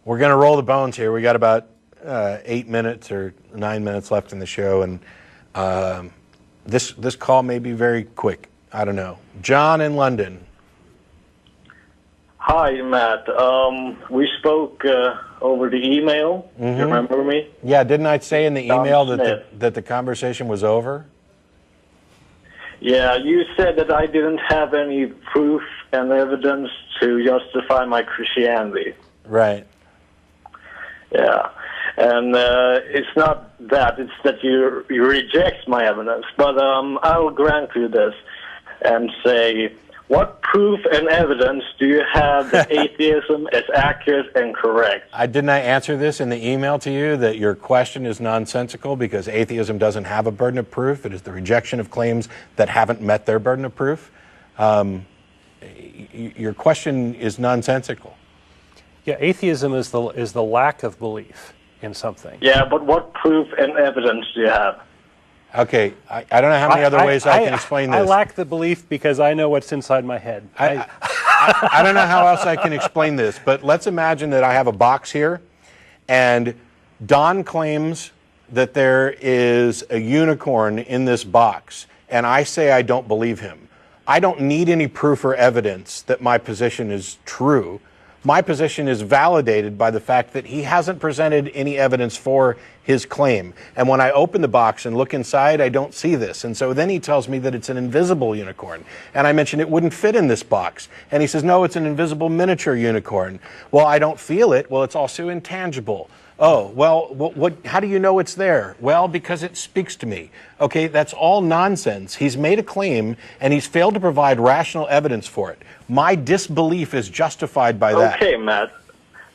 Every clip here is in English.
We're going to roll the bones here. We got about 8 minutes or 9 minutes left in the show, and this call may be very quick. I don't know. John in London. Hi, Matt. We spoke over the email. Do you remember me? Yeah, didn't I say in the email that the conversation was over? Yeah, you said that I didn't have any proof and evidence to justify my Christianity. Right. Yeah, and it's not that, it's that you reject my evidence. But I will grant you this and say, what proof and evidence do you have that atheism is accurate and correct? Didn't I answer this in the email to you, that your question is nonsensical because atheism doesn't have a burden of proof? It is the rejection of claims that haven't met their burden of proof. Your question is nonsensical. Yeah, atheism is the lack of belief in something. Yeah, but what proof and evidence do you have? Okay, I don't know how many other ways I can explain this. I lack the belief because I know what's inside my head. I don't know how else I can explain this, but let's imagine that I have a box here, and Don claims that there is a unicorn in this box, and I say I don't believe him. I don't need any proof or evidence that my position is true. My position is validated by the fact that he hasn't presented any evidence for his claim. And when I open the box and look inside, I don't see this. And so then he tells me that it's an invisible unicorn. And I mentioned it wouldn't fit in this box. And he says, no, it's an invisible miniature unicorn. Well, I don't feel it. Well, it's also intangible. Oh, well, how do you know it's there? Well, because it speaks to me. Okay, that's all nonsense. He's made a claim, and he's failed to provide rational evidence for it. My disbelief is justified by that. Okay, Matt,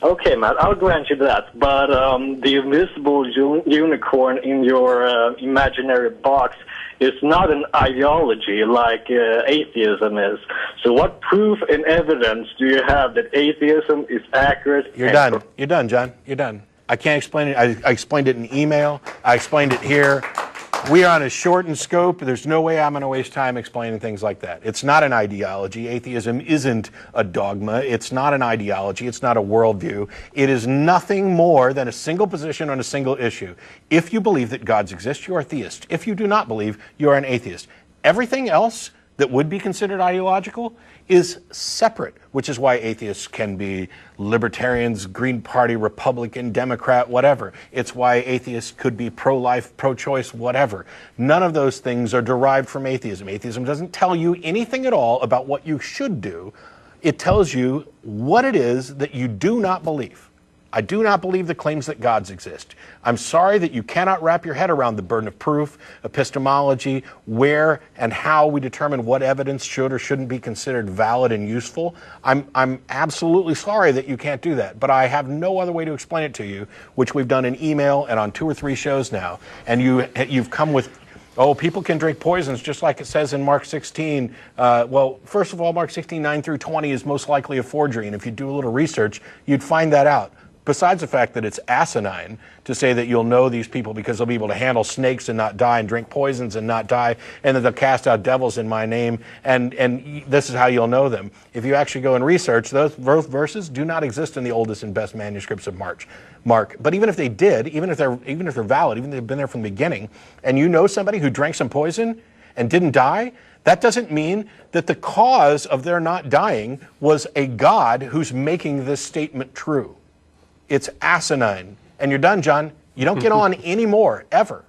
I'll grant you that. But the invisible unicorn in your imaginary box is not an ideology like atheism is. So what proof and evidence do you have that atheism is accurate? You're done. You're done, John. You're done. I can't explain it. I explained it in email. I explained it here. We are on a shortened scope. There's no way I'm going to waste time explaining things like that. It's not an ideology. Atheism isn't a dogma. It's not an ideology. It's not a worldview. It is nothing more than a single position on a single issue. If you believe that gods exist, you are a theist. If you do not believe, you are an atheist. Everything else that would be considered ideological is separate, which is why atheists can be libertarians, Green Party, Republican, Democrat, whatever. It's why atheists could be pro-life, pro-choice, whatever. None of those things are derived from atheism. Atheism doesn't tell you anything at all about what you should do. It tells you what it is that you do not believe. I do not believe the claims that gods exist. I'm sorry that you cannot wrap your head around the burden of proof, epistemology, where and how we determine what evidence should or shouldn't be considered valid and useful. I'm absolutely sorry that you can't do that, but I have no other way to explain it to you, which we've done in email and on 2 or 3 shows now. And you've come with, oh, people can drink poisons just like it says in Mark 16. Well, first of all, Mark 16, 9 through 20 is most likely a forgery. And if you do a little research, you'd find that out. Besides the fact that it's asinine to say that you'll know these people because they'll be able to handle snakes and not die and drink poisons and not die, and that they'll cast out devils in my name, and this is how you'll know them. If you actually go and research, those verses do not exist in the oldest and best manuscripts of Mark. But even if they did, even if they're valid, even if they've been there from the beginning, and you know somebody who drank some poison and didn't die, that doesn't mean that the cause of their not dying was a God who's making this statement true. It's asinine. And you're done, John. You don't get on anymore, ever.